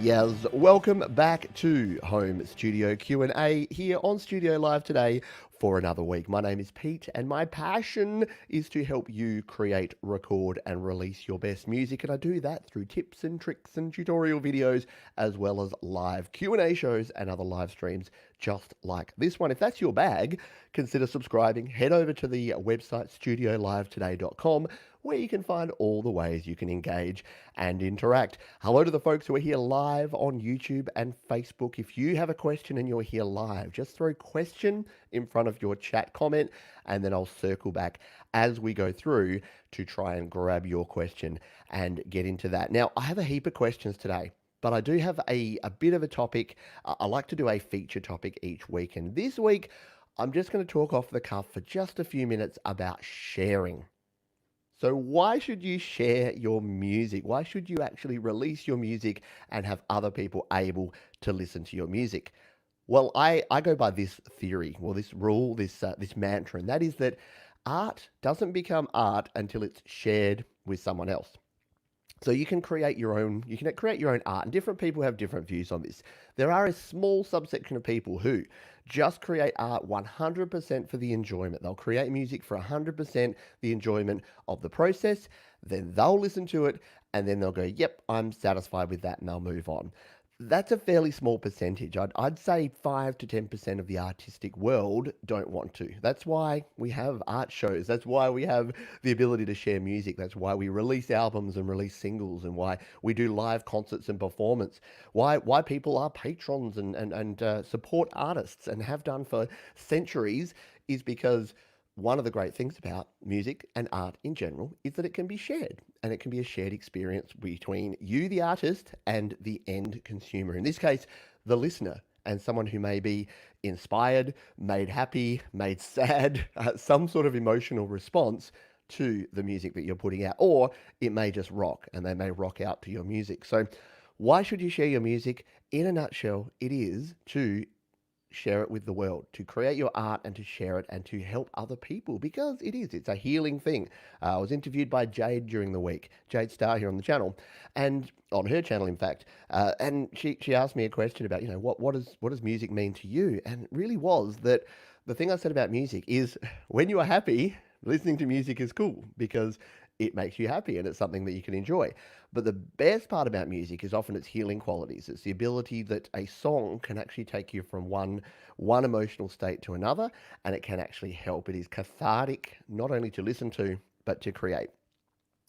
Yes, welcome back to Home Studio Q&A here on Studio Live today for another week. My name is Pete and my passion is to help you create, record and release your best music, and I do that through tips and tricks and tutorial videos as well as live Q&A shows and other live streams just like this one. If that's your bag, consider subscribing. Head over to the website studiolivetoday.com where you can find all the ways you can engage and interact. Hello to the folks who are here live on YouTube and Facebook. If you have a question and you're here live, just throw question in front of your chat comment and then I'll circle back as we go through to try and grab your question and get into that. Now, I have a heap of questions today, but I do have a bit of a topic. I like to do a feature topic each week, and this week I'm just going to talk off the cuff for just a few minutes about sharing. So why should you share your music? Why should you actually release your music and have other people able to listen to your music? Well, I go by this theory, well, this rule, this mantra, and that is that art doesn't become art until it's shared with someone else. So you can create your own art, and different people have different views on this. There are a small subsection of people who just create art 100% for the enjoyment. They'll create music for 100% the enjoyment of the process, then they'll listen to it and then they'll go, "Yep, I'm satisfied with that," and they'll move on. That's a fairly small percentage. I'd say 5 to 10% of the artistic world don't want to. That's why we have art shows. That's why we have the ability to share music. That's why we release albums and release singles, and why we do live concerts and performance. Why people are patrons and support artists and have done for centuries is because one of the great things about music and art in general is that it can be shared, and it can be a shared experience between you, the artist, and the end consumer. In this case, the listener, and someone who may be inspired, made happy, made sad, some sort of emotional response to the music that you're putting out, or it may just rock and they may rock out to your music. So why should you share your music? In a nutshell, it is to share it with the world, to create your art and to share it and to help other people, because it's a healing thing. I was interviewed by Jade during the week, Jade Star here on the channel, and on her channel, in fact, and she asked me a question about, what does music mean to you? And it really was that the thing I said about music is when you are happy, listening to music is cool because it makes you happy and it's something that you can enjoy. But the best part about music is often its healing qualities. It's the ability that a song can actually take you from one emotional state to another, and it can actually help. It is cathartic, not only to listen to, but to create.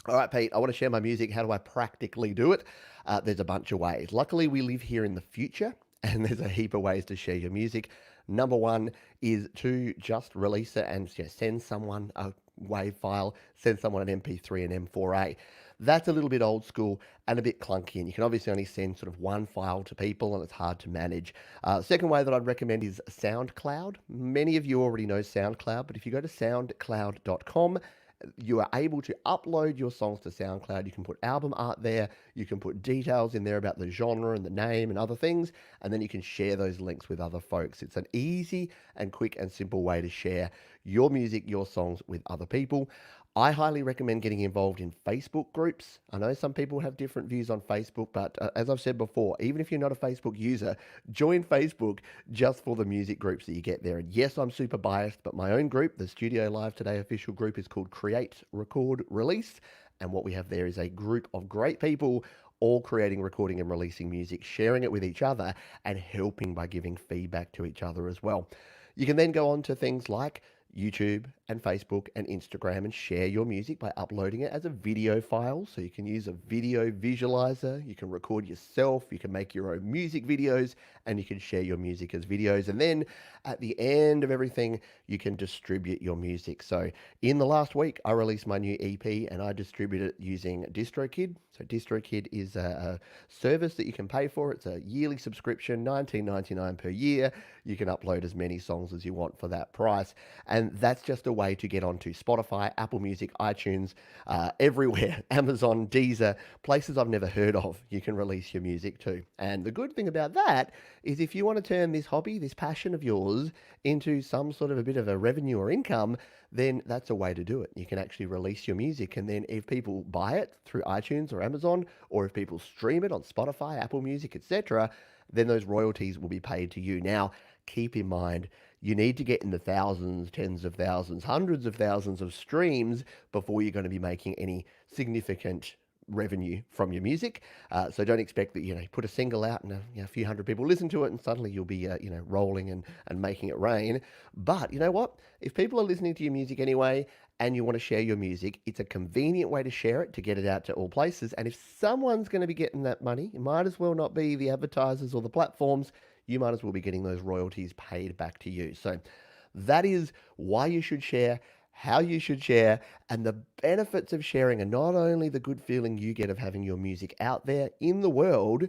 All right, Pete, I want to share my music. How do I practically do it? There's a bunch of ways. Luckily, we live here in the future, and there's a heap of ways to share your music. Number one is to just release it and send someone a WAV file, send someone an MP3 and M4A. That's a little bit old school and a bit clunky, and you can obviously only send sort of one file to people, and it's hard to manage. Second way that I'd recommend is SoundCloud. Many of you already know SoundCloud, but if you go to soundcloud.com, you are able to upload your songs to SoundCloud. You can put album art there. You can put details in there about the genre and the name and other things, and then you can share those links with other folks. It's an easy and quick and simple way to share your music, your songs with other people. I highly recommend getting involved in Facebook groups. I know some people have different views on Facebook, but as I've said before, even if you're not a Facebook user, join Facebook just for the music groups that you get there. And yes, I'm super biased, but my own group, the Studio Live Today official group, is called Create, Record, Release. And what we have there is a group of great people all creating, recording and releasing music, sharing it with each other and helping by giving feedback to each other as well. You can then go on to things like YouTube and Facebook and Instagram and share your music by uploading it as a video file. So you can use a video visualizer, you can record yourself, you can make your own music videos, and you can share your music as videos. And then at the end of everything, you can distribute your music. So in the last week, I released my new EP and I distributed it using DistroKid. So DistroKid is a service that you can pay for. It's a yearly subscription, $19.99 per year. You can upload as many songs as you want for that price. And that's just a way to get onto Spotify, Apple Music, iTunes, everywhere, Amazon, Deezer, places I've never heard of, you can release your music to. And the good thing about that is if you want to turn this hobby, this passion of yours, into some sort of a bit of a revenue or income, then that's a way to do it. You can actually release your music, and then if people buy it through iTunes or Amazon, or if people stream it on Spotify, Apple Music, etc., then those royalties will be paid to you. Now, keep in mind, you need to get in the thousands, tens of thousands, hundreds of thousands of streams before you're going to be making any significant revenue from your music. So don't expect that, you put a single out and a few hundred people listen to it and suddenly you'll be, rolling and making it rain. But you know what? If people are listening to your music anyway and you want to share your music, it's a convenient way to share it, to get it out to all places. And if someone's going to be getting that money, it might as well not be the advertisers or the platforms. You might as well be getting those royalties paid back to you. So that is why you should share, how you should share, and the benefits of sharing are not only the good feeling you get of having your music out there in the world,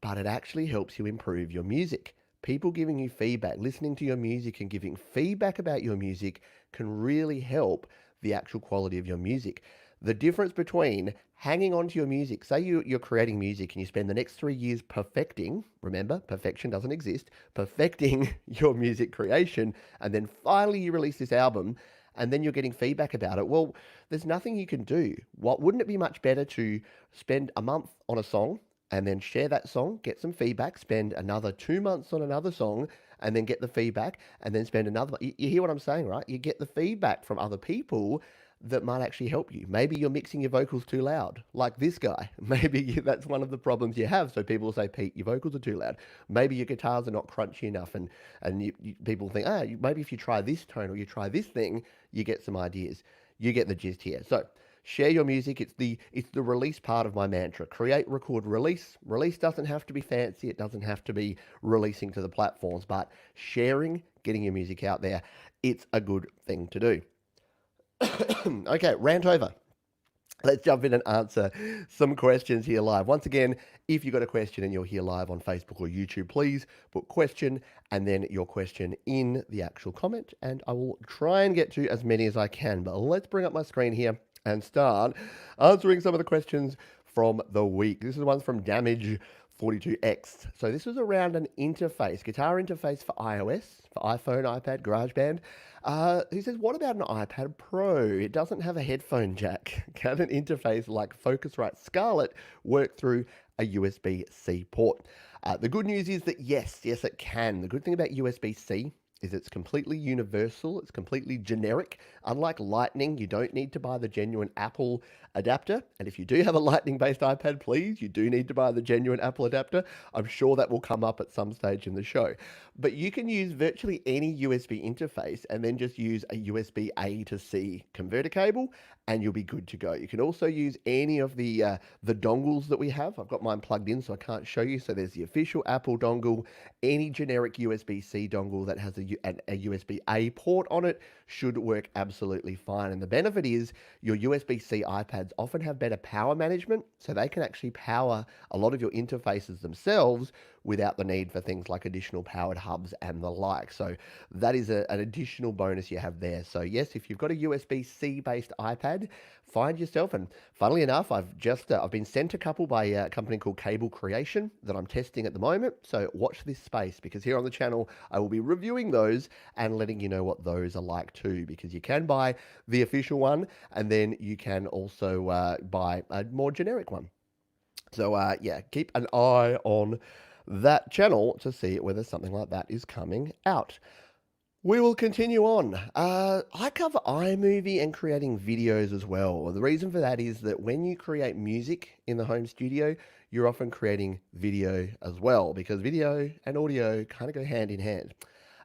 but it actually helps you improve your music. People giving you feedback, listening to your music and giving feedback about your music can really help the actual quality of your music. The difference between hanging on to your music, say you're creating music and you spend the next 3 years perfecting, remember, perfection doesn't exist, perfecting your music creation, and then finally you release this album, and then you're getting feedback about it. Well, there's nothing you can do. Wouldn't it be much better to spend a month on a song and then share that song, get some feedback, spend another 2 months on another song, and then get the feedback, and then spend another... You hear what I'm saying, right? You get the feedback from other people that might actually help you. Maybe you're mixing your vocals too loud, like this guy. Maybe that's one of the problems you have. So people will say, Pete, your vocals are too loud. Maybe your guitars are not crunchy enough, and people think, maybe if you try this tone or you try this thing, you get some ideas. You get the gist here. So share your music. It's the release part of my mantra. Create, record, release. Release doesn't have to be fancy. It doesn't have to be releasing to the platforms, but sharing, getting your music out there, it's a good thing to do. Okay, rant over. Let's jump in and answer some questions here live. Once again, if you've got a question and you're here live on Facebook or YouTube, please put question and then your question in the actual comment, and I will try and get to as many as I can. But let's bring up my screen here and start answering some of the questions from the week. This is one from Damage42X. So this was around an interface, guitar interface for iOS, for iPhone, iPad, GarageBand. He says, what about an iPad Pro? It doesn't have a headphone jack. Can an interface like Focusrite Scarlett work through a USB-C port? The good news is that yes, it can. The good thing about USB-C is it's completely universal. It's completely generic. Unlike Lightning, you don't need to buy the genuine Apple adapter. And if you do have a Lightning-based iPad, please, you do need to buy the genuine Apple adapter. I'm sure that will come up at some stage in the show. But you can use virtually any USB interface and then just use a USB A to C converter cable, and you'll be good to go. You can also use any of the dongles that we have. I've got mine plugged in, so I can't show you. So there's the official Apple dongle. Any generic USB-C dongle that has a USB A port on it should work absolutely fine. And the benefit is your USB-C iPads often have better power management, so they can actually power a lot of your interfaces themselves without the need for things like additional powered hubs and the like. So that is an additional bonus you have there. So yes, if you've got a USB-C based iPad, find yourself, and funnily enough, I've been sent a couple by a company called Cable Creation that I'm testing at the moment. So watch this space, because here on the channel, I will be reviewing those and letting you know what those are like too, because you can buy the official one and then you can also buy a more generic one. So yeah, keep an eye on that channel to see whether something like that is coming out. We will continue on. I cover iMovie and creating videos as well. The reason for that is that when you create music in the home studio, you're often creating video as well, because video and audio kind of go hand in hand.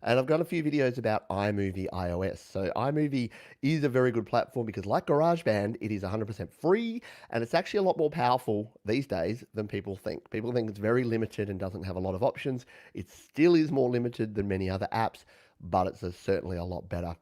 And I've got a few videos about iMovie iOS. So iMovie is a very good platform because, like GarageBand, it is 100% free, and it's actually a lot more powerful these days than people think. People think it's very limited and doesn't have a lot of options. It still is more limited than many other apps, but it's certainly a lot better.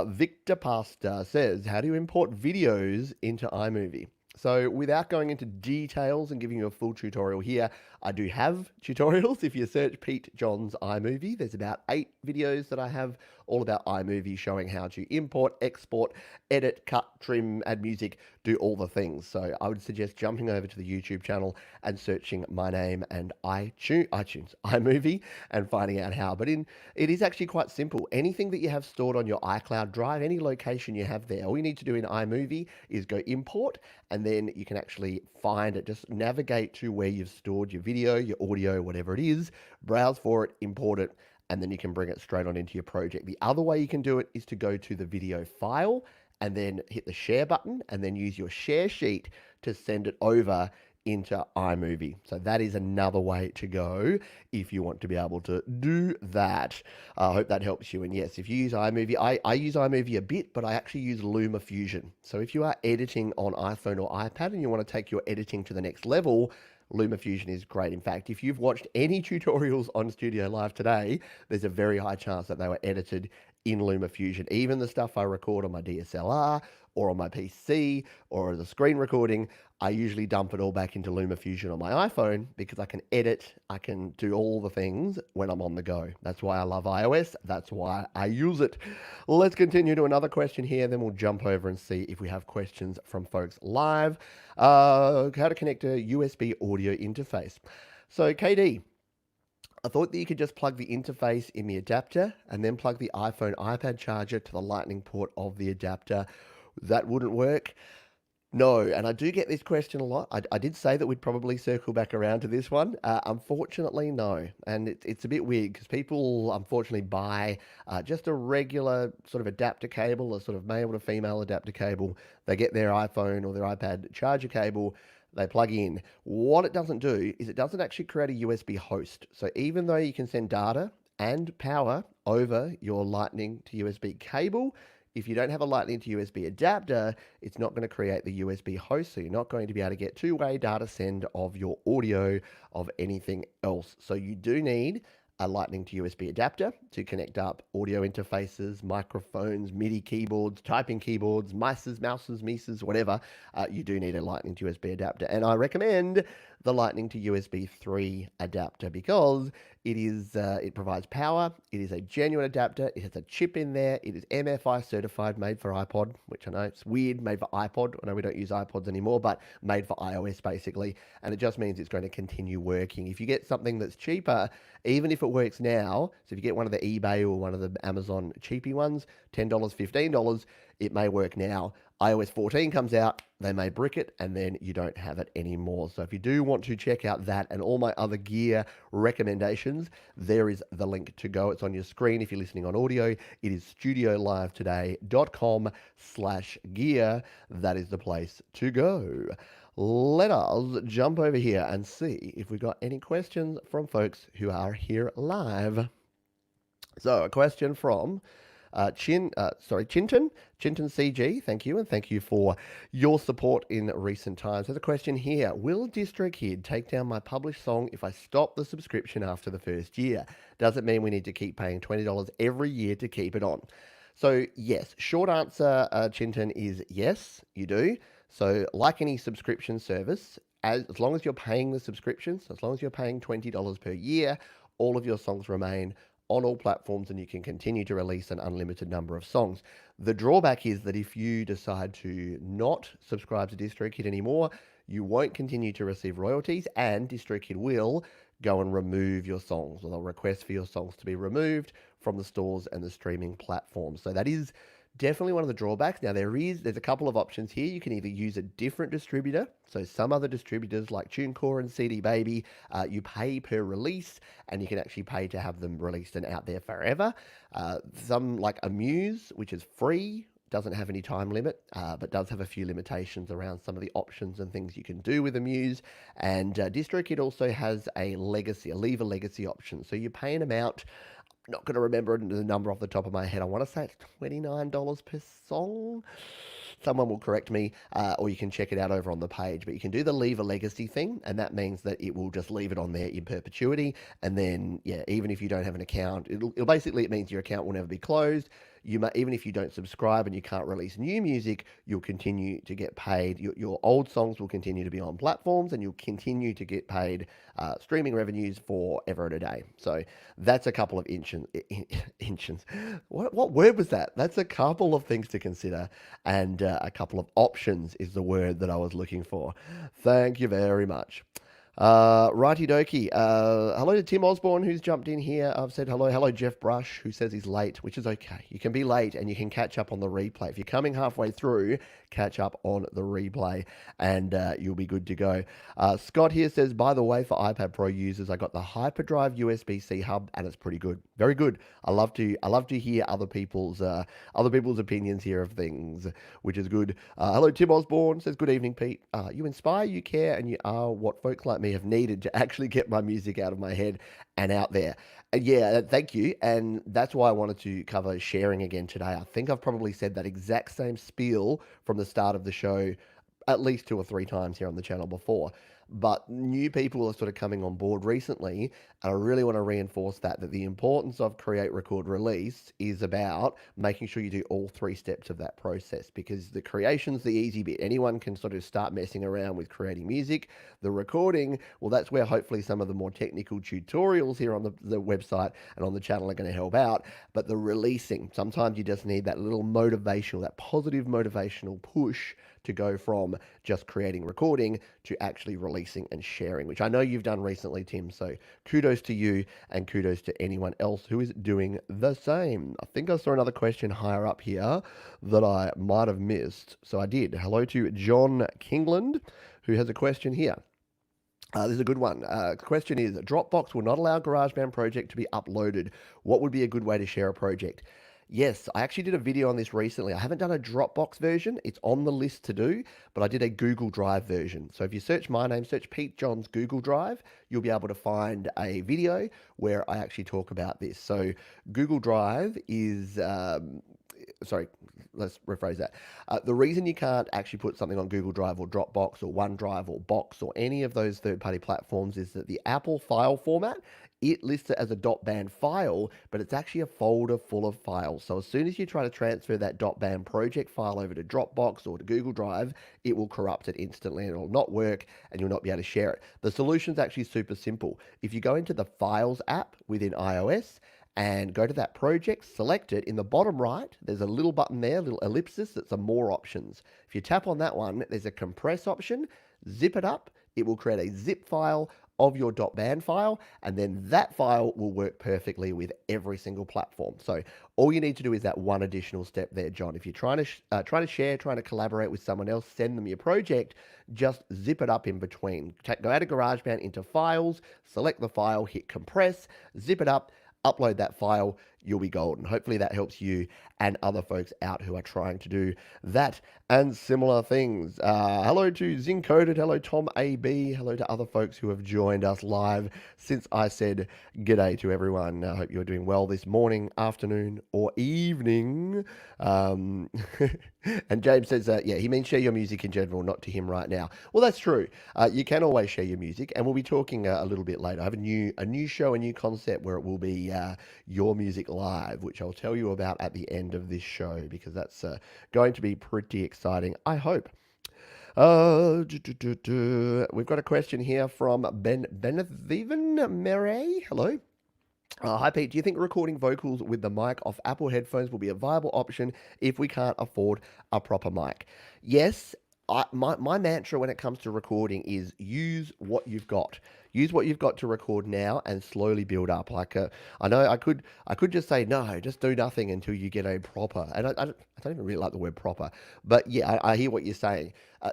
Victor Pasta says, how do you import videos into iMovie? So without going into details and giving you a full tutorial here, I do have tutorials. If you search Pete Johns iMovie, there's about 8 videos that I have all about iMovie, showing how to import, export, edit, cut, trim, add music, do all the things. So I would suggest jumping over to the YouTube channel and searching my name and iMovie, and finding out how. But it is actually quite simple. Anything that you have stored on your iCloud drive, any location you have there, all you need to do in iMovie is go import, and then you can actually find it. Just navigate to where you've stored your video, your audio, whatever it is, browse for it, import it, and then you can bring it straight on into your project. The other way you can do it is to go to the video file and then hit the share button and then use your share sheet to send it over into iMovie. So that is another way to go if you want to be able to do that. I hope that helps you. And yes, if you use iMovie, I use iMovie a bit, but I actually use LumaFusion. So if you are editing on iPhone or iPad and you want to take your editing to the next level, LumaFusion is great. In fact, if you've watched any tutorials on Studio Live today, there's a very high chance that they were edited in LumaFusion. Even the stuff I record on my DSLR or on my PC or as a screen recording, I usually dump it all back into LumaFusion on my iPhone because I can edit, I can do all the things when I'm on the go. That's why I love iOS. That's why I use it. Let's continue to another question here, then we'll jump over and see if we have questions from folks live. How to connect a USB audio interface. So, KD, I thought that you could just plug the interface in the adapter and then plug the iPhone iPad charger to the lightning port of the adapter. That wouldn't work. No, and I do get this question a lot. I did say that we'd probably circle back around to this one. Unfortunately, no. And it's a bit weird because people unfortunately buy just a regular sort of adapter cable, a sort of male to female adapter cable. They get their iPhone or their iPad charger cable, they plug in. What it doesn't do is it doesn't actually create a USB host. So even though you can send data and power over your Lightning to USB cable, if you don't have a Lightning to USB adapter, it's not going to create the USB host, so you're not going to be able to get two-way data send of your audio of anything else. So you do need a Lightning to USB adapter to connect up audio interfaces, microphones, MIDI keyboards, typing keyboards, mouses, whatever. You do need a Lightning to USB adapter, and I recommend the Lightning to USB 3 adapter because it provides power. It is a genuine adapter. It has a chip in there. It is MFI certified, made for iPod, which I know it's weird, made for iPod. I know we don't use iPods anymore, but made for iOS basically. And it just means it's going to continue working. If you get something that's cheaper, even if it works now, so if you get one of the eBay or one of the Amazon cheapy ones, $10, $15, it may work now. iOS 14 comes out, they may brick it, and then you don't have it anymore. So if you do want to check out that and all my other gear recommendations, there is the link to go. It's on your screen if you're listening on audio. It is studiolivetoday.com/gear. That is the place to go. Let us jump over here and see if we've got any questions from folks who are here live. So a question from Chinton CG, thank you, and thank you for your support in recent times. There's a question here. Will DistroKid take down my published song if I stop the subscription after the first year? Does it mean we need to keep paying $20 every year to keep it on? So yes, short answer, Chinton, is yes, you do. So like any subscription service, as long as you're paying the subscriptions, as long as you're paying $20 per year, all of your songs remain on all platforms and you can continue to release an unlimited number of songs. The drawback is that if you decide to not subscribe to DistroKid anymore, you won't continue to receive royalties, and DistroKid will go and remove your songs, or they'll request for your songs to be removed from the stores and the streaming platforms. So that is definitely one of the drawbacks. Now there's a couple of options here. You can either use a different distributor. So some other distributors like TuneCore and CD Baby, you pay per release and you can actually pay to have them released and out there forever. Some like Amuse, which is free, doesn't have any time limit, but does have a few limitations around some of the options and things you can do with Amuse. And DistroKid also has a leave a legacy option. So you pay an amount. Not going to remember the number off the top of my head. I want to say it's $29 per song. Someone will correct me, or you can check it out over on the page. But you can do the leave a legacy thing, and that means that it will just leave it on there in perpetuity. And then, yeah, even if you don't have an account, it means your account will never be closed. you might, even if you don't subscribe and you can't release new music, you'll continue to get paid. Your old songs will continue to be on platforms, and you'll continue to get paid streaming revenues forever and a day. So that's a couple of inches. What word was that? That's a couple of things to consider, and a couple of options is the word that I was looking for. Thank you very much. Righty dokie. Hello to Tim Osborne, who's jumped in here. I've said hello. Hello, Jeff Brush, who says he's late, which is okay. You can be late and you can catch up on the replay. If you're coming halfway through, catch up on the replay and you'll be good to go. Scott here says, by the way, for iPad Pro users, I got the Hyperdrive USB-C hub and it's pretty good. Very good. I love to hear other people's opinions here of things, which is good. Hello, Tim Osborne says, good evening, Pete. You inspire, you care, and you are what folks like me have needed to actually get my music out of my head and out there. And yeah, thank you. And that's why I wanted to cover sharing again today. I think I've probably said that exact same spiel from the start of the show at least 2 or 3 times here on the channel before. But new people are sort of coming on board recently, and I really want to reinforce that the importance of create, record, release is about making sure you do all 3 steps of that process, because the creation's the easy bit. Anyone can sort of start messing around with creating music. The recording, well, that's where hopefully some of the more technical tutorials here on the website and on the channel are going to help out. But the releasing, sometimes you just need that little motivational, that positive motivational push to go from just creating, recording to actually releasing and sharing, which I know you've done recently, Tim. So kudos to you and kudos to anyone else who is doing the same. I think I saw another question higher up here that I might have missed. So I did. Hello to John Kingland, who has a question here. This is a good one. The question is, Dropbox will not allow GarageBand project to be uploaded. What would be a good way to share a project? Yes, I actually did a video on this recently. I haven't done a Dropbox version. It's on the list to do, but I did a Google Drive version. So if you search my name, search Pete Johns Google Drive, you'll be able to find a video where I actually talk about this. So Google Drive is... sorry, let's rephrase that. The reason you can't actually put something on Google Drive or Dropbox or OneDrive or Box or any of those third-party platforms is that the Apple file format, it lists it as a .band file, but it's actually a folder full of files. So as soon as you try to transfer that .band project file over to Dropbox or to Google Drive, it will corrupt it instantly and it will not work and you'll not be able to share it. The solution's actually super simple. If you go into the Files app within iOS, and go to that project, select it. In the bottom right, there's a little button there, a little ellipsis, that's a more options. If you tap on that one, there's a compress option, zip it up, it will create a zip file of your .band file, and then that file will work perfectly with every single platform. So all you need to do is that one additional step there, John. If you're trying to share, trying to collaborate with someone else, send them your project, just zip it up in between. Go out of GarageBand into Files, select the file, hit compress, zip it up, upload that file, you'll be golden. Hopefully that helps you and other folks out who are trying to do that and similar things. Hello to Zincoded, hello Tom AB, hello to other folks who have joined us live since I said g'day to everyone. I hope you're doing well this morning, afternoon, or evening. And James says, yeah, he means share your music in general, not to him right now. Well, that's true. You can always share your music, and we'll be talking a little bit later. I have a new show, a new concept where it will be Your Music Live, which I'll tell you about at the end of this show, because that's going to be pretty exciting, I hope. We've got a question here from Beneviven Murray. Hello. Hi Pete, do you think recording vocals with the mic off Apple headphones will be a viable option if we can't afford a proper mic? Yes. My mantra when it comes to recording is use what you've got. Use what you've got to record now and slowly build up. Like I know I could just say no, just do nothing until you get a proper. And I don't even really like the word proper, but yeah, I hear what you're saying.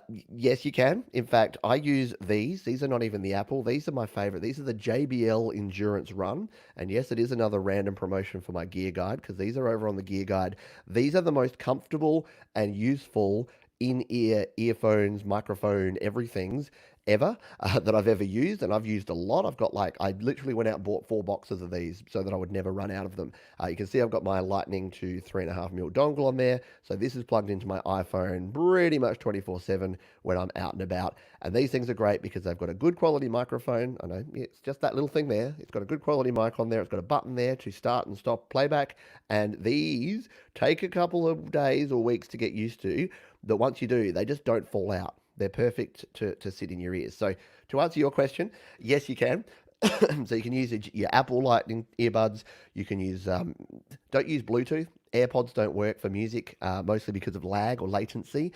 Yes, you can. In fact, I use these. These are not even the Apple. These are my favorite. These are the JBL Endurance Run. And yes, it is another random promotion for my Gear Guide, because these are over on the Gear Guide. These are the most comfortable and useful in-ear earphones, microphone, everything's ever that I've ever used, and I've used a lot. I've got like I literally went out and bought 4 boxes of these so that I would never run out of them. You can see I've got my Lightning to 3.5 mil dongle on there, so this is plugged into my iPhone pretty much 24/7 when I'm out and about. And these things are great because they've got a good quality microphone. I know it's just that little thing there. It's got a good quality mic on there. It's got a button there to start and stop playback. And these take a couple of days or weeks to get used to. But once you do, they just don't fall out. They're perfect to sit in your ears. So to answer your question, yes, you can. So you can use your Apple Lightning earbuds. You can use, don't use Bluetooth. AirPods don't work for music, mostly because of lag or latency.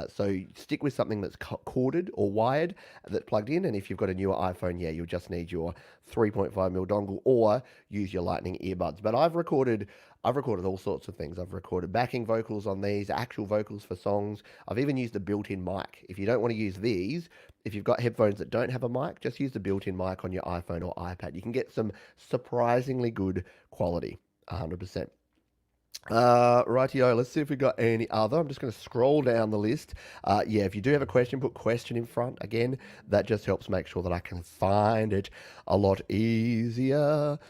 So stick with something that's corded or wired that's plugged in. And if you've got a newer iPhone, yeah, you'll just need your 3.5 mil dongle or use your Lightning earbuds. But I've recorded all sorts of things. I've recorded backing vocals on these, actual vocals for songs. I've even used a built-in mic. If you don't want to use these, if you've got headphones that don't have a mic, just use the built-in mic on your iPhone or iPad. You can get some surprisingly good quality, 100%. Rightio, let's see if we got any other. I'm just going to scroll down the list. Yeah, if you do have a question, put question in front. Again, that just helps make sure that I can find it a lot easier.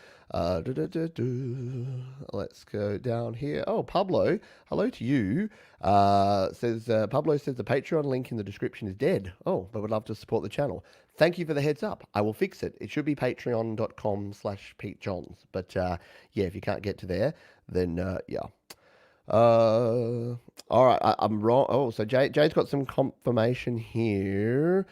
Let's go down here. Oh, Pablo, hello to you. Pablo says the Patreon link in the description is dead. Oh, but would love to support the channel. Thank you for the heads up. I will fix it. It should be patreon.com/PeteJohns. But yeah, if you can't get to there, then yeah. All right, I'm wrong. Oh, so Jade's got some confirmation here.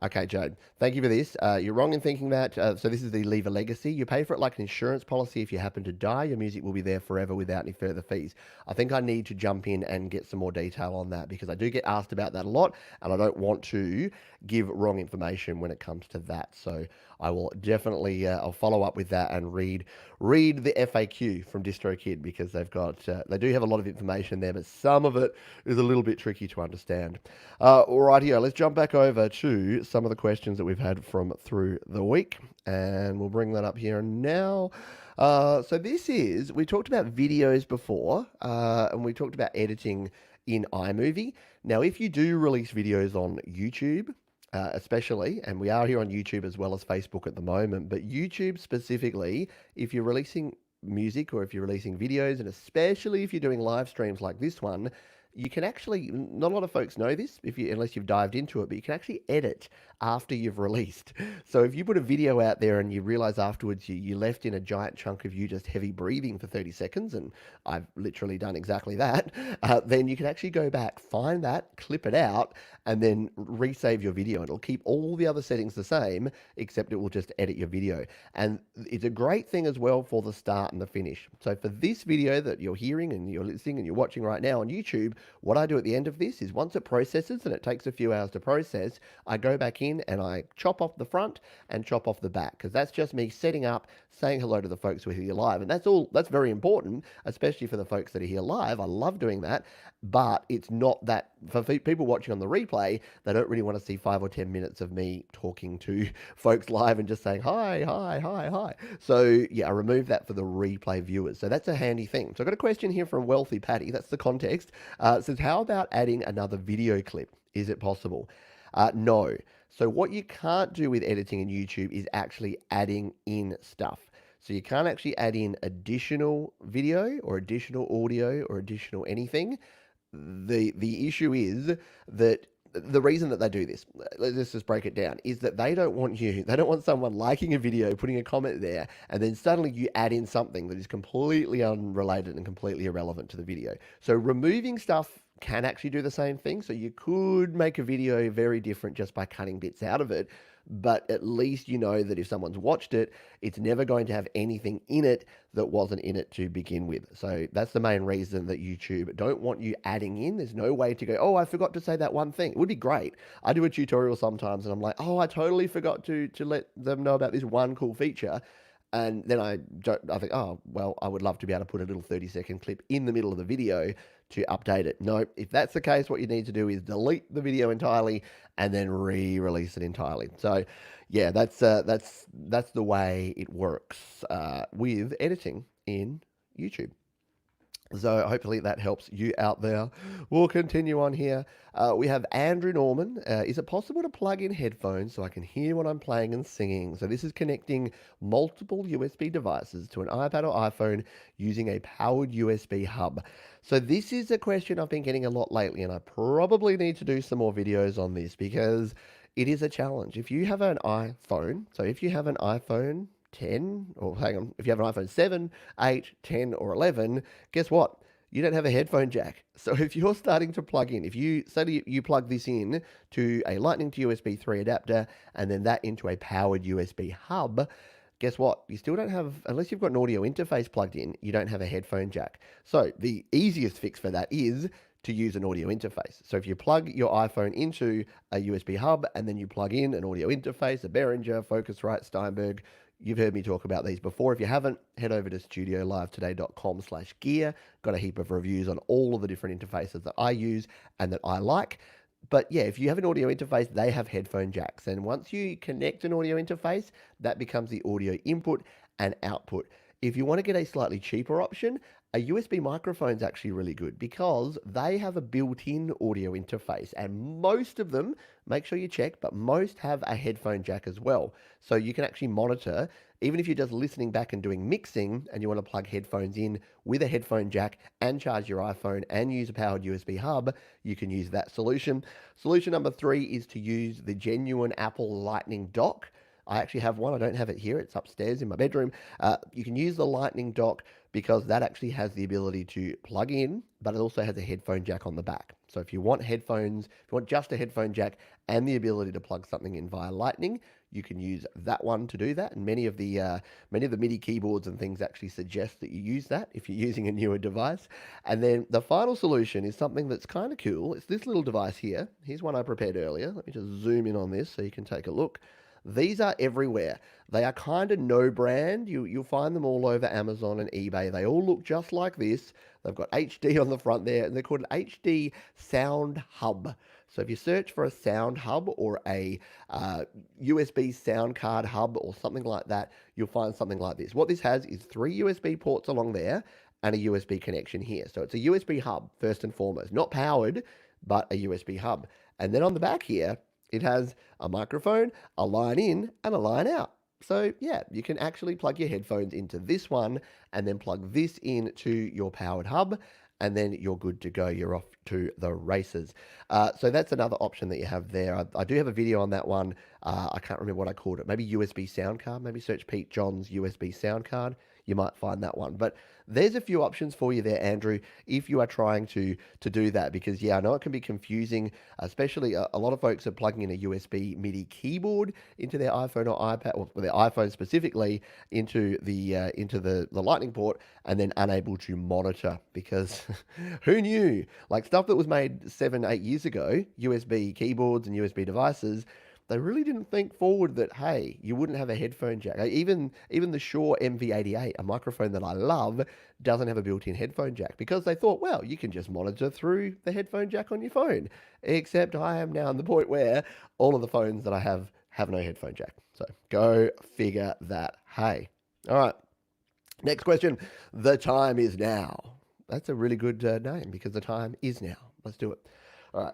Okay, Jade. Thank you for this. You're wrong in thinking that. So this is the Leave a Legacy. You pay for it like an insurance policy. If you happen to die, your music will be there forever without any further fees. I think I need to jump in and get some more detail on that because I do get asked about that a lot, and I don't want to give wrong information when it comes to that. So I will definitely I'll follow up with that and read the FAQ from DistroKid because they do have a lot of information there, but some of it is a little bit tricky to understand. Rightio, let's jump back over to some of the questions that we've had from through the week, and we'll bring that up here now. So we talked about videos before, and we talked about editing in iMovie. Now, if you do release videos on YouTube, especially, and we are here on YouTube as well as Facebook at the moment, but YouTube specifically, if you're releasing music or if you're releasing videos, and especially if you're doing live streams like this one, you can actually, not a lot of folks know this unless you've dived into it, but you can actually edit after you've released. So if you put a video out there and you realize afterwards you left in a giant chunk of you just heavy breathing for 30 seconds, and I've literally done exactly that, then you can actually go back, find that, clip it out, and then resave your video. It'll keep all the other settings the same, except it will just edit your video. And it's a great thing as well for the start and the finish. So for this video that you're hearing and you're listening and you're watching right now on YouTube, what I do at the end of this is once it processes, and it takes a few hours to process, I go back in and I chop off the front and chop off the back, because that's just me setting up, saying hello to the folks who are here live. And that's very important, especially for the folks that are here live. I love doing that, but it's not that for people watching on the replay, they don't really want to see 5 or 10 minutes of me talking to folks live and just saying hi, hi, hi, hi. So yeah, I remove that for the replay viewers. So that's a handy thing. So I've got a question here from Wealthy Patty. That's the context. It says, how about adding another video clip? Is it possible? No. So what you can't do with editing in YouTube is actually adding in stuff. So you can't actually add in additional video or additional audio or additional anything. The issue is that the reason that they do this, let's just break it down, is that they don't want someone liking a video, putting a comment there, and then suddenly you add in something that is completely unrelated and completely irrelevant to the video. So removing stuff can actually do the same thing. So you could make a video very different just by cutting bits out of it, but at least you know that if someone's watched it, it's never going to have anything in it that wasn't in it to begin with. So that's the main reason that YouTube don't want you adding in. There's no way to go, oh, I forgot to say that one thing. It would be great. I do a tutorial sometimes and I'm like, oh, I totally forgot to let them know about this one cool feature. And then I think, oh, well, I would love to be able to put a little 30-second clip in the middle of the video to update it. No, if that's the case, what you need to do is delete the video entirely and then re-release it entirely. So yeah, that's the way it works with editing in YouTube. So hopefully that helps you out there. We'll continue on here. We have Andrew Norman. Is it possible to plug in headphones so I can hear what I'm playing and singing? So this is connecting multiple USB devices to an iPad or iPhone using a powered USB hub. So this is a question I've been getting a lot lately, and I probably need to do some more videos on this because it is a challenge. If you have an iPhone, so if you have an iPhone 10, or hang on, if you have an iPhone 7, 8, 10, or 11, guess what? You don't have a headphone jack. So if you're starting to plug in, if you say you plug this in to a Lightning to USB 3 adapter and then that into a powered USB hub, guess what? You still don't have, unless you've got an audio interface plugged in, you don't have a headphone jack. So the easiest fix for that is to use an audio interface. So if you plug your iPhone into a USB hub and then you plug in an audio interface, a Behringer, Focusrite, Steinberg, you've heard me talk about these before. If you haven't, head over to studiolivetoday.com/gear. Got a heap of reviews on all of the different interfaces that I use and that I like. But yeah, if you have an audio interface, they have headphone jacks. And once you connect an audio interface, that becomes the audio input and output. If you want to get a slightly cheaper option, a USB microphone is actually really good because they have a built-in audio interface, and most of them, make sure you check, but most have a headphone jack as well. So you can actually monitor, even if you're just listening back and doing mixing and you want to plug headphones in with a headphone jack and charge your iPhone and use a powered USB hub, you can use that solution. Solution number 3 is to use the genuine Apple Lightning dock. I actually have one. I don't have it here. It's upstairs in my bedroom. You can use the Lightning dock because that actually has the ability to plug in, but it also has a headphone jack on the back. So if you want headphones, if you want just a headphone jack and the ability to plug something in via Lightning, you can use that one to do that. And many of the MIDI keyboards and things actually suggest that you use that if you're using a newer device. And then the final solution is something that's kind of cool. It's this little device here. Here's one I prepared earlier. Let me just zoom in on this so you can take a look. These are everywhere. They are kind of no brand. You'll find them all over Amazon and eBay. They all look just like this. They've got HD on the front there, and they're called an HD Sound Hub. So if you search for a sound hub or a USB sound card hub or something like that, you'll find something like this. What this has is 3 USB ports along there and a USB connection here. So it's a USB hub, first and foremost. Not powered, but a USB hub. And then on the back here, it has a microphone, a line in, and a line out. So yeah, you can actually plug your headphones into this one and then plug this into your powered hub, and then you're good to go. You're off to the races. So that's another option that you have there. I do have a video on that one. I can't remember what I called it. Maybe USB sound card. Maybe search Pete John's USB sound card. You might find that one. But there's a few options for you there, Andrew, if you are trying to do that. Because, yeah, I know it can be confusing, especially a lot of folks are plugging in a USB MIDI keyboard into their iPhone or iPad, or their iPhone specifically, into the Lightning port, and then unable to monitor because who knew? Like stuff that was made 7, 8 years ago, USB keyboards and USB devices, they really didn't think forward that, hey, you wouldn't have a headphone jack. Even the Shure MV88, a microphone that I love, doesn't have a built-in headphone jack because they thought, well, you can just monitor through the headphone jack on your phone. Except I am now in the point where all of the phones that I have no headphone jack. So go figure that. Hey. All right. Next question. The time is now. That's a really good name because the time is now. Let's do it. All right.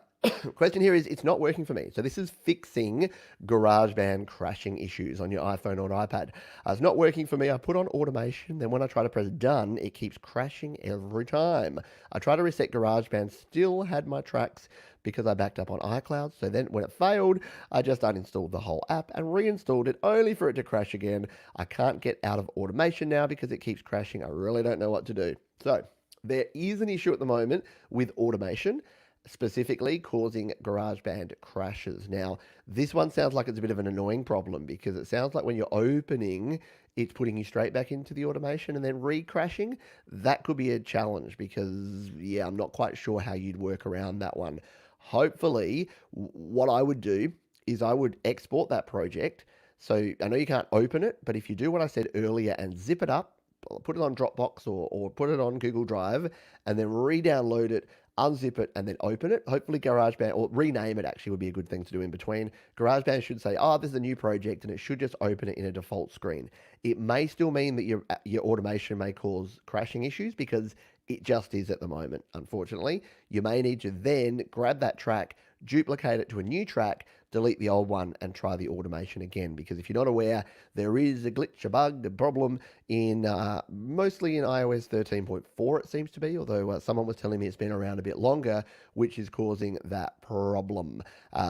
Question here is, it's not working for me. So this is fixing GarageBand crashing issues on your iPhone or iPad. It's not working for me. I put on automation. Then when I try to press done, it keeps crashing every time. I try to reset GarageBand, still had my tracks because I backed up on iCloud. So then when it failed, I just uninstalled the whole app and reinstalled it only for it to crash again. I can't get out of automation now because it keeps crashing. I really don't know what to do. So there is an issue at the moment with automation, specifically causing GarageBand crashes. Now, this one sounds like it's a bit of an annoying problem because it sounds like when you're opening, it's putting you straight back into the automation and then re-crashing. That could be a challenge because, yeah, I'm not quite sure how you'd work around that one. Hopefully, what I would do is I would export that project. So I know you can't open it, but if you do what I said earlier and zip it up, put it on Dropbox or put it on Google Drive and then re-download it, unzip it, and then open it. Hopefully GarageBand, or rename it actually would be a good thing to do in between. GarageBand should say, oh, this is a new project, and it should just open it in a default screen. It may still mean that your automation may cause crashing issues because It just is at the moment, unfortunately. You may need to then grab that track, duplicate it to a new track, delete the old one, and try the automation again. Because if you're not aware, there is a glitch, a bug, a problem in mostly in iOS 13.4, it seems to be, although someone was telling me it's been around a bit longer, which is causing that problem,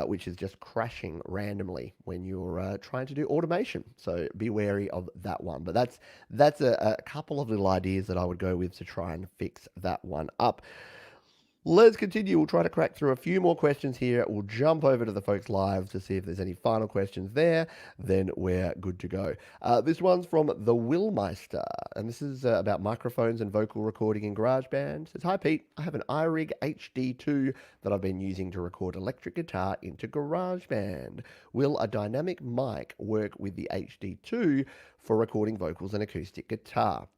which is just crashing randomly when you're trying to do automation. So be wary of that one. But that's a couple of little ideas that I would go with to try and fix that one up. Let's continue. We'll try to crack through a few more questions here. We'll jump over to the folks live to see if there's any final questions there. Then we're good to go. This one's from the Willmeister, and this is about microphones and vocal recording in GarageBand. It says, "Hi Pete, I have an iRig HD2 that I've been using to record electric guitar into GarageBand. Will a dynamic mic work with the HD2 for recording vocals and acoustic guitar?"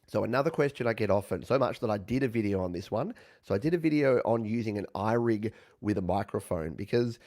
So another question I get often, so much that I did a video on this one. So I did a video on using an iRig with a microphone, because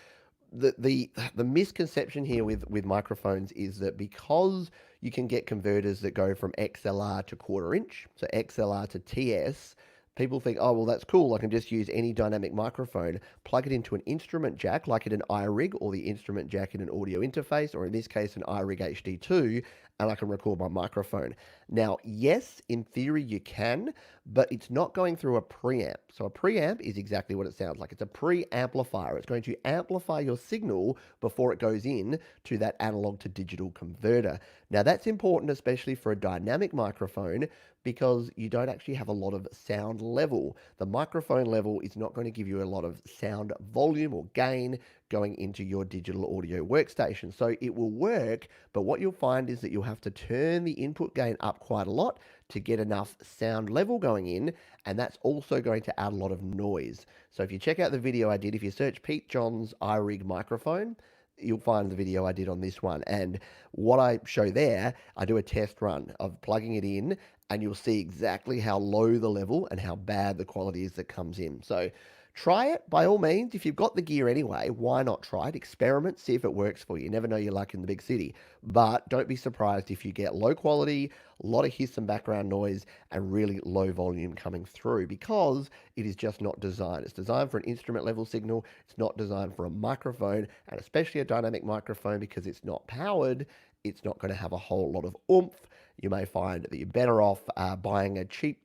the misconception here with microphones is that because you can get converters that go from XLR to quarter inch, so XLR to TS, people think, oh, well, that's cool. I can just use any dynamic microphone, plug it into an instrument jack, like in an iRig, or the instrument jack in an audio interface, or in this case, an iRig HD2, and I can record my microphone. Now, yes, in theory you can, but it's not going through a preamp. So a preamp is exactly what it sounds like. It's a preamplifier. It's going to amplify your signal before it goes in to that analog to digital converter. Now, that's important, especially for a dynamic microphone, because you don't actually have a lot of sound level. The microphone level is not going to give you a lot of sound volume or gain going into your digital audio workstation. So it will work, but what you'll find is that you'll have to turn the input gain up quite a lot to get enough sound level going in, and that's also going to add a lot of noise. So if you check out the video I did, if you search Pete Johns iRig microphone, you'll find the video I did on this one. And what I show there, I do a test run of plugging it in, and you'll see exactly how low the level and how bad the quality is that comes in. So try it by all means. If you've got the gear anyway, why not try it? Experiment, see if it works for you. You never know your luck in the big city. But don't be surprised if you get low quality, a lot of hiss and background noise, and really low volume coming through, because it is just not designed. It's designed for an instrument level signal. It's not designed for a microphone, and especially a dynamic microphone, because it's not powered. It's not going to have a whole lot of oomph. You may find that you're better off buying a cheap,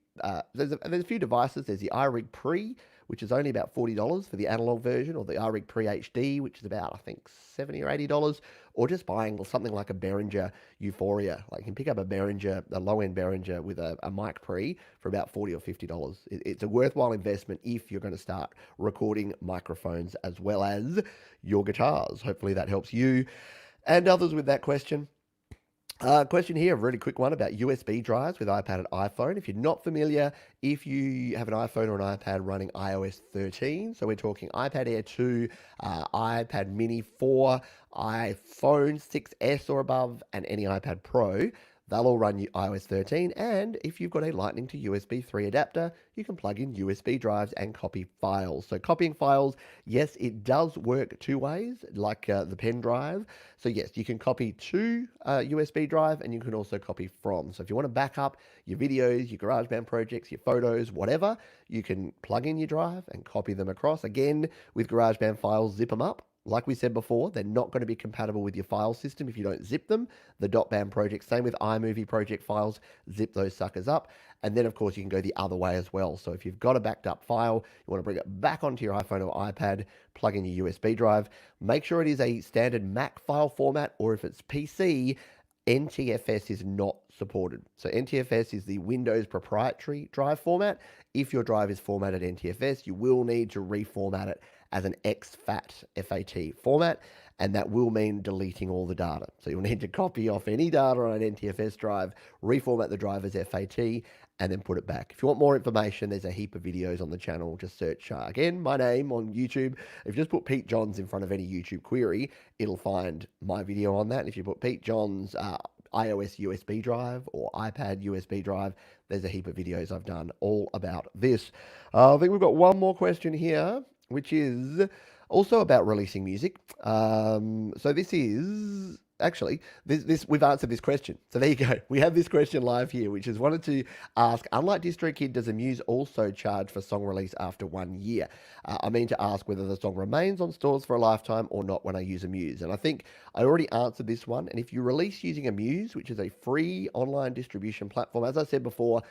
there's a few devices. There's the iRig Pre, which is only about $40 for the analog version, or the iRig Pre HD, which is about, I think, $70 or $80, or just buying something like a Behringer Euphoria. Like, you can pick up a Behringer, a low-end Behringer with a mic pre for about $40 or $50. It's a worthwhile investment if you're going to start recording microphones as well as your guitars. Hopefully that helps you and others with that question. Question here, a really quick one about USB drives with iPad and iPhone. If you're not familiar, if you have an iPhone or an iPad running iOS 13, so we're talking iPad Air 2, iPad Mini 4, iPhone 6S or above, and any iPad Pro, they'll all run iOS 13, and if you've got a Lightning to USB 3 adapter, you can plug in USB drives and copy files. So copying files, yes, it does work two ways, like the pen drive. So yes, you can copy to USB drive, and you can also copy from. So if you want to back up your videos, your GarageBand projects, your photos, whatever, you can plug in your drive and copy them across. Again, with GarageBand files, zip them up. Like we said before, they're not going to be compatible with your file system if you don't zip them. The .bam project, same with iMovie project files, zip those suckers up. And then, of course, you can go the other way as well. So if you've got a backed up file, you want to bring it back onto your iPhone or iPad, plug in your USB drive, make sure it is a standard Mac file format, or if it's PC, NTFS is not supported. So NTFS is the Windows proprietary drive format. If your drive is formatted NTFS, you will need to reformat it as an exFAT FAT format, and that will mean deleting all the data. So you'll need to copy off any data on an NTFS drive, reformat the drive as FAT, and then put it back. If you want more information, there's a heap of videos on the channel. Just search, again, my name on YouTube. If you just put Pete Johns in front of any YouTube query, it'll find my video on that. And if you put Pete Johns iOS USB drive or iPad USB drive, there's a heap of videos I've done all about this. I think we've got one more question here, which is also about releasing music. So this is actually, this we've answered this question. So there you go. We have this question live here, which is wanted to ask, unlike DistroKid, does a Muse also charge for song release after 1 year? I mean to ask whether the song remains on stores for a lifetime or not when I use a Muse. And I think I already answered this one. And if you release using a Muse, which is a free online distribution platform, as I said before,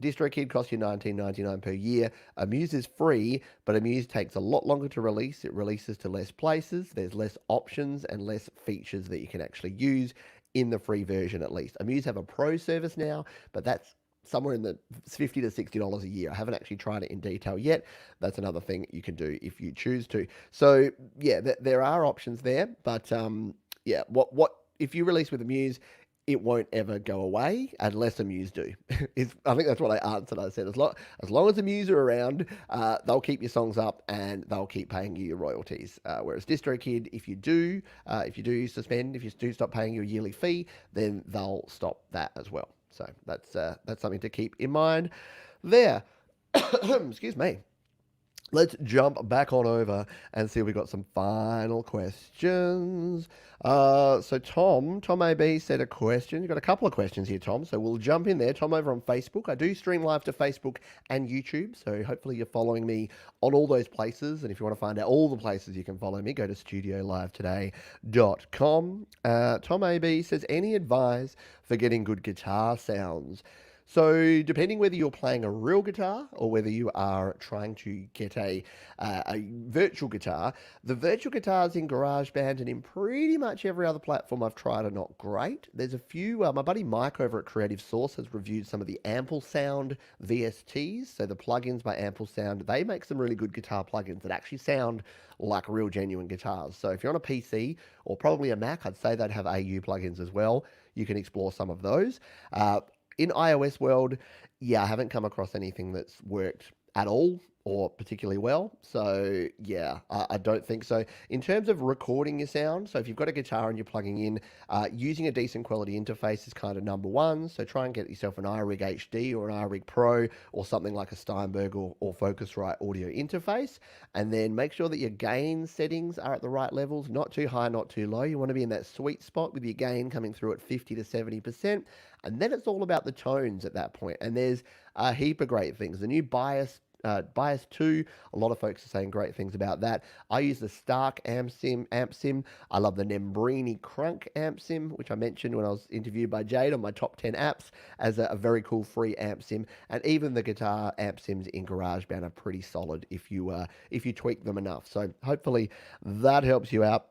DistroKid costs you $19.99 per year. Amuse is free, but Amuse takes a lot longer to release. It releases to less places. There's less options and less features that you can actually use in the free version, at least. Amuse have a pro service now, but that's somewhere in the $50 to $60 a year. I haven't actually tried it in detail yet. That's another thing you can do if you choose to. So yeah, there are options there, but yeah, what if you release with Amuse, it won't ever go away unless a Muse do. I think that's what I answered. I said as long as a Muse are around, they'll keep your songs up and they'll keep paying you your royalties. Whereas DistroKid, if you do stop paying your yearly fee, then they'll stop that as well. So that's something to keep in mind there. Excuse me. Let's jump back on over and see if we've got some final questions. So Tom AB said a question. You've got a couple of questions here, Tom. So we'll jump in there. Tom over on Facebook. I do stream live to Facebook and YouTube. So hopefully you're following me on all those places. And if you want to find out all the places you can follow me, go to studiolivetoday.com. Tom AB says, any advice for getting good guitar sounds? So depending whether you're playing a real guitar or whether you are trying to get a virtual guitar, the virtual guitars in GarageBand and in pretty much every other platform I've tried are not great. There's a few, my buddy Mike over at Creative Source has reviewed some of the Ample Sound VSTs, so the plugins by Ample Sound. They make some really good guitar plugins that actually sound like real genuine guitars. So if you're on a PC or probably a Mac, I'd say they'd have AU plugins as well. You can explore some of those. In iOS world, yeah, I haven't come across anything that's worked at all or particularly well. So yeah, I don't think so. In terms of recording your sound, so if you've got a guitar and you're plugging in, using a decent quality interface is kind of number one. So try and get yourself an iRig HD or an iRig Pro or something like a Steinberg or Focusrite audio interface. And then make sure that your gain settings are at the right levels, not too high, not too low. You want to be in that sweet spot with your gain coming through at 50 to 70%. And then it's all about the tones at that point. And there's a heap of great things. The new Bias 2, a lot of folks are saying great things about that. I use the Stark amp sim. I love the Nembrini Crunk amp sim, which I mentioned when I was interviewed by Jade on my top 10 apps as a very cool free amp sim. And even the guitar amp sims in GarageBand are pretty solid if you tweak them enough. So hopefully that helps you out.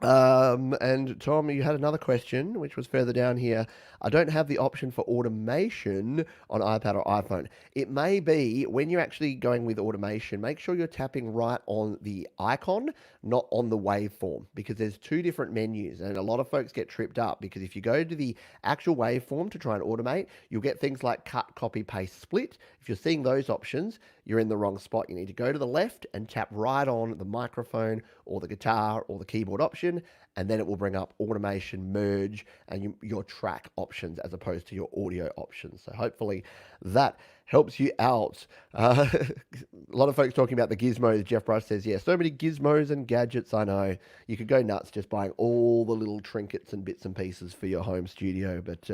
And Tom, you had another question, which was further down here. I don't have the option for automation on iPad or iPhone. It may be when you're actually going with automation, make sure you're tapping right on the icon, not on the waveform, because there's two different menus. And a lot of folks get tripped up because if you go to the actual waveform to try and automate, you'll get things like cut, copy, paste, split. If you're seeing those options, you're in the wrong spot. You need to go to the left and tap right on the microphone or the guitar or the keyboard option, and then it will bring up automation, merge, and your track options as opposed to your audio options. So hopefully that helps you out. A lot of folks talking about the gizmos. Jeff Brush says, yeah, so many gizmos and gadgets. I know you could go nuts just buying all the little trinkets and bits and pieces for your home studio, but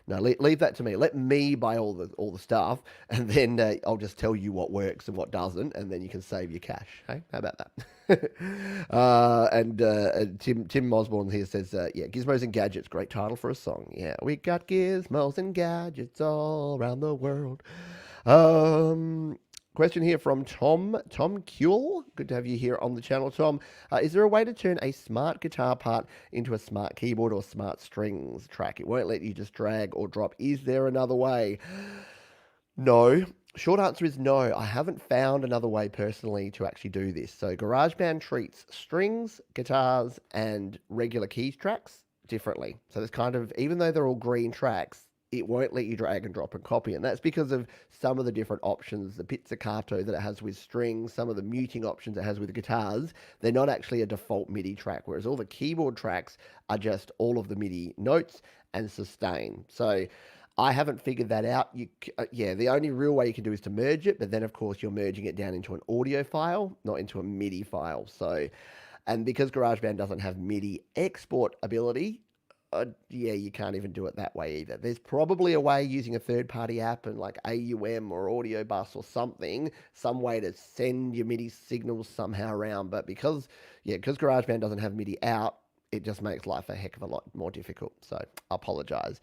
no, leave that to me. Let me buy all the stuff, and then I'll just tell you what works and what doesn't, and then you can save your cash. Hey, how about that? And Tim Osborne here says, yeah, Gizmos and Gadgets, great title for a song. Yeah, we got gizmos and gadgets all around the world. Question here from Tom Kuehl. Good to have you here on the channel, Tom. Is there a way to turn a smart guitar part into a smart keyboard or smart strings track? It won't let you just drag or drop. Is there another way? No. Short answer is no. I haven't found another way personally to actually do this. So GarageBand treats strings, guitars, and regular keys tracks differently. So there's kind of, even though they're all green tracks, it won't let you drag and drop and copy. And that's because of some of the different options, the pizzicato that it has with strings, some of the muting options it has with guitars. They're not actually a default MIDI track, whereas all the keyboard tracks are just all of the MIDI notes and sustain. So I haven't figured that out. Yeah, the only real way you can do is to merge it, but then of course you're merging it down into an audio file, not into a MIDI file. So, and because GarageBand doesn't have MIDI export ability, yeah, you can't even do it that way either. There's probably a way using a third-party app and like AUM or Audio Bus or something, some way to send your MIDI signals somehow around. But because GarageBand doesn't have MIDI out, it just makes life a heck of a lot more difficult. So I apologize.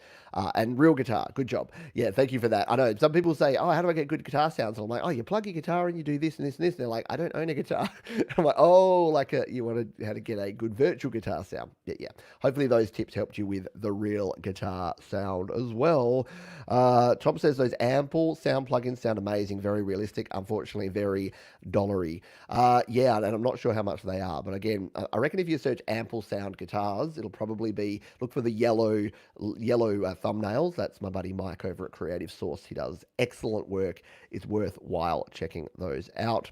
And real guitar, good job. Yeah, thank you for that. I know some people say, "Oh, how do I get good guitar sounds?" And I'm like, "Oh, you plug your guitar and you do this and this and this." And they're like, "I don't own a guitar." I'm like, "Oh, you want how to get a good virtual guitar sound?" Yeah, yeah. Hopefully those tips helped you with the real guitar sound as well. Tom says those ample sound plugins sound amazing, very realistic. Unfortunately, very dollary. Yeah, and I'm not sure how much they are, but again, I reckon if you search ample sound guitars, it'll probably be look for the yellow thumbnails. That's my buddy Mike over at Creative Source. He does excellent work. It's worthwhile checking those out.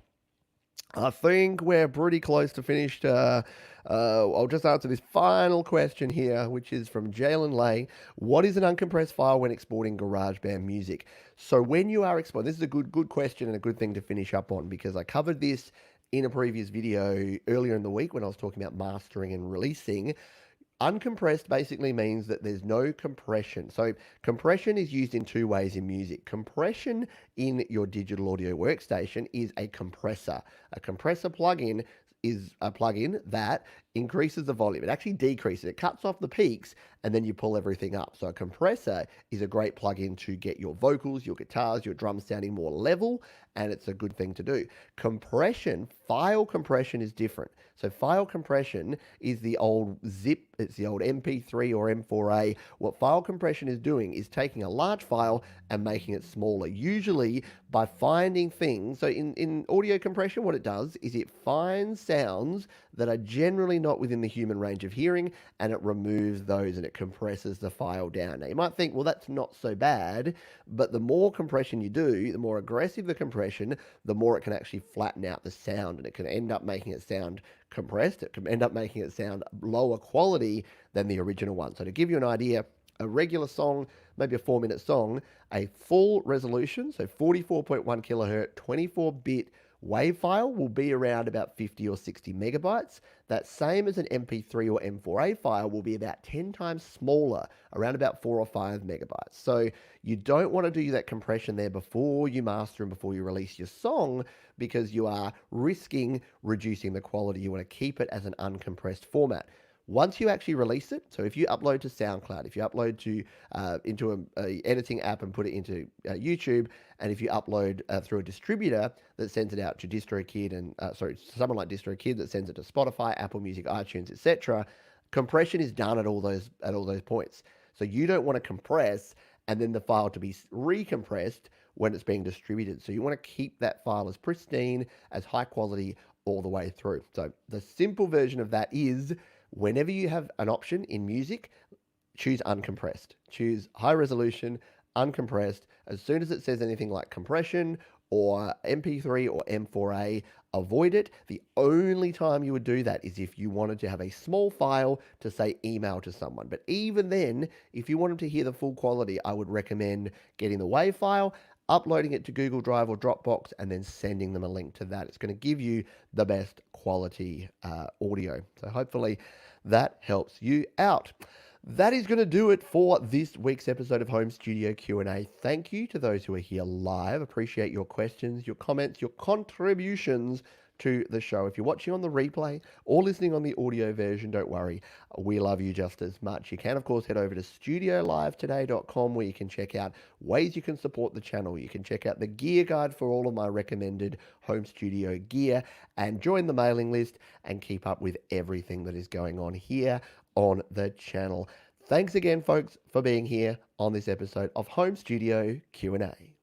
I think we're pretty close to finished. I'll just answer this final question here, which is from Jalen Lay. What is an uncompressed file when exporting GarageBand music? So when you are exporting, this is a good question and a good thing to finish up on because I covered this in a previous video earlier in the week when I was talking about mastering and releasing. Uncompressed basically means that there's no compression. So compression is used in two ways in music. Compression in your digital audio workstation is a compressor. A compressor plugin is a plugin that increases the volume. It actually decreases. It cuts off the peaks and then you pull everything up. So a compressor is a great plugin to get your vocals, your guitars, your drums sounding more level, and it's a good thing to do. Compression, file compression is different. So file compression is the old zip, it's the old MP3 or M4A. What file compression is doing is taking a large file and making it smaller, usually by finding things. So in audio compression, what it does is it finds sounds that are generally not within the human range of hearing, and it removes those and it compresses the file down. Now, you might think, well, that's not so bad, but the more compression you do, the more aggressive the compression, the more it can actually flatten out the sound, and it can end up making it sound compressed. It can end up making it sound lower quality than the original one. So to give you an idea, a regular song, maybe a 4-minute song, a full resolution, so 44.1 kilohertz, 24-bit WAV file will be around about 50 or 60 megabytes. That same as an MP3 or M4A file will be about 10 times smaller, around about 4 or 5 megabytes. So you don't want to do that compression there before you master and before you release your song because you are risking reducing the quality. You want to keep it as an uncompressed format. Once you actually release it, so if you upload to SoundCloud, if you upload to into a editing app and put it into YouTube, and if you upload through a distributor that sends it out to DistroKid and someone like DistroKid that sends it to Spotify, Apple Music, iTunes, etc., compression is done at all those points. So you don't want to compress and then the file to be recompressed when it's being distributed. So you want to keep that file as pristine, as high quality all the way through. So the simple version of that is whenever you have an option in music, choose uncompressed. Choose high resolution, uncompressed. As soon as it says anything like compression or MP3 or M4A, avoid it. The only time you would do that is if you wanted to have a small file to say email to someone. But even then, if you wanted to hear the full quality, I would recommend getting the WAV file, uploading it to Google Drive or Dropbox, and then sending them a link to that. It's going to give you the best quality audio. So hopefully that helps you out. That is going to do it for this week's episode of Home Studio Q&A. Thank you to those who are here live. Appreciate your questions, your comments, your contributions to the show. If you're watching on the replay or listening on the audio version, don't worry. We love you just as much. You can, of course, head over to studiolivetoday.com where you can check out ways you can support the channel. You can check out the gear guide for all of my recommended home studio gear and join the mailing list and keep up with everything that is going on here on the channel. Thanks again, folks, for being here on this episode of Home Studio Q&A.